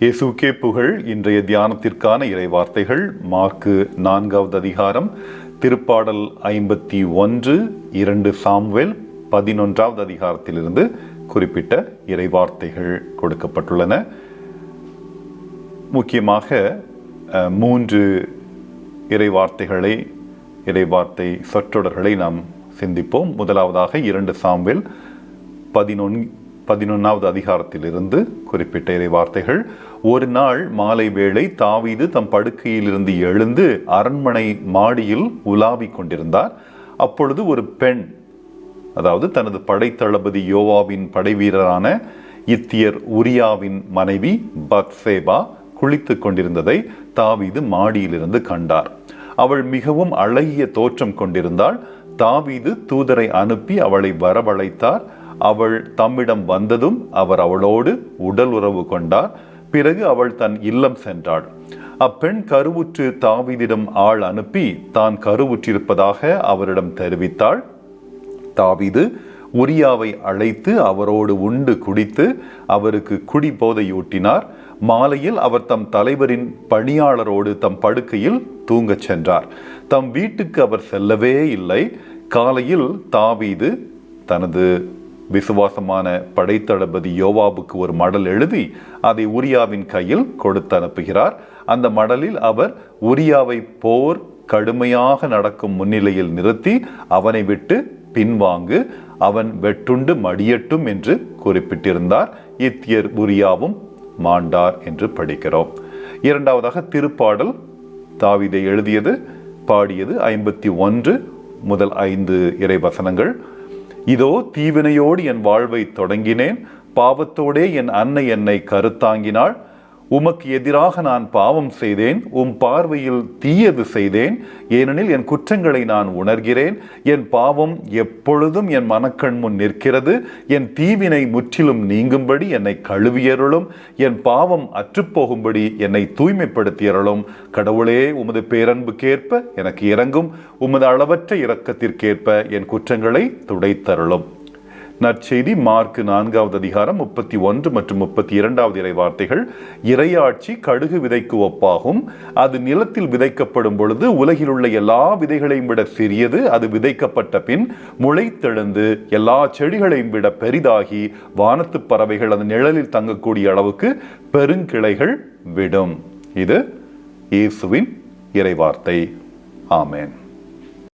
இயேசுவுக்கே புகழ். இன்றைய தியானத்திற்கான இறைவார்த்தைகள் மார்க்கு 4வது அதிகாரம், திருப்பாடல் 51, 2 சாமுவேல் 11வது அதிகாரத்திலிருந்து குறிப்பிட்ட இறைவார்த்தைகள் கொடுக்கப்பட்டுள்ளன. முக்கியமாக 3 இறைவார்த்தை சொற்றொடர்களை நாம் சிந்திப்போம். முதலாவதாக 2 சாமுவேல் 11வது அதிகாரத்திலிருந்து குறிப்பிட்ட இறைவார்த்தைகள். ஒரு நாள் மாலை வேளை தாவீது தம் படுக்கையிலிருந்து எழுந்து அரண்மனை மாடியில் உலாவிக் கொண்டிருந்தார். அப்பொழுது ஒரு பெண், அதாவது தனது படைத்தளபதி யோவாபின் படைவீரரான இத்தியர் உரியாவின் மனைவி பத்சேபா குளித்துக் கொண்டிருந்ததை தாவீது மாடியிலிருந்து கண்டார். அவள் மிகவும் அழகிய தோற்றம் கொண்டிருந்தாள். தாவீது தூதரை அனுப்பி அவளை வரவழைத்தார். அவள் தம்மிடம் வந்ததும் அவர் அவளோடு உடல் உறவு கொண்டார். பிறகு அவள் தன் இல்லம் சென்றாள். அப்பெண் கருவுற்று தாவீதிடம் ஆள் அனுப்பி தான் கருவுற்றிருப்பதாக அவரிடம் தெரிவித்தாள். தாவீது உரியாவை அழைத்து அவரோடு உண்டு குடித்து அவருக்கு குடி போதையூட்டினார். மாலையில் அவர் தம் தலைவரின் பணியாளரோடு தம் படுக்கையில் தூங்கச் சென்றார். தம் வீட்டுக்கு அவர் செல்லவே இல்லை. காலையில் தாவீது தனது விசுவாசமான படைத்தளபதி யோவாபுக்கு ஒரு மடல் எழுதி அதை உரியாவின் கையில் கொடுத்து அனுப்புகிறார். அந்த மடலில் அவர் உரியாவை போர் கடுமையாக நடக்கும் முன்னிலையில் நிறுத்தி அவனை விட்டு பின்வாங்கு, அவன் வெட்டுண்டு மடியட்டும் என்று குறிப்பிட்டிருந்தார். இத்தியர் உரியாவும் மாண்டார் என்று படிக்கிறோம். இரண்டாவதாக திருப்பாடல் தாவீதை எழுதியது பாடியது 51 முதல் 5 இறைவசனங்கள். இதோ தீவினையோடு என் வாழ்வை தொடங்கினேன், பாவத்தோடே என் அன்னை என்னை கருத்தாங்கினாள். உமக்கு எதிராக நான் பாவம் செய்தேன், உம் பார்வையில் தீயது செய்தேன். ஏனெனில் என் குற்றங்களை நான் உணர்கிறேன். என் பாவம் எப்பொழுதும் என் மனக்கண் முன் நிற்கிறது. என் தீவினை முற்றிலும் நீங்கும்படி என்னை கழுவியருளும். என் பாவம் அற்றுப்போகும்படி என்னை தூய்மைப்படுத்தியருளும். கடவுளே, உமது பேரன்புக்கேற்ப எனக்கு இரங்கும். உமது அளவற்ற இரக்கத்திற்கேற்ப என் குற்றங்களை துடைத்தருளும். நற்செய்தி மார்க்கு 4வது அதிகாரம் 31 மற்றும் 32வது இறைவார்த்தைகள். இறையாட்சி கடுகு விதைக்கு ஒப்பாகும். அது நிலத்தில் விதைக்கப்படும் பொழுது உலகில் உள்ள எல்லா விதைகளையும் விட சிறியது. அது விதைக்கப்பட்ட பின் முளைத்தெழுந்து எல்லா செடிகளையும் விட பெரிதாகி வானத்து பறவைகள் அதன் நிழலில் தங்கக்கூடிய அளவுக்கு பெருங்கிளைகள் விடும். இது இயேசுவின் இறைவார்த்தை. ஆமென்.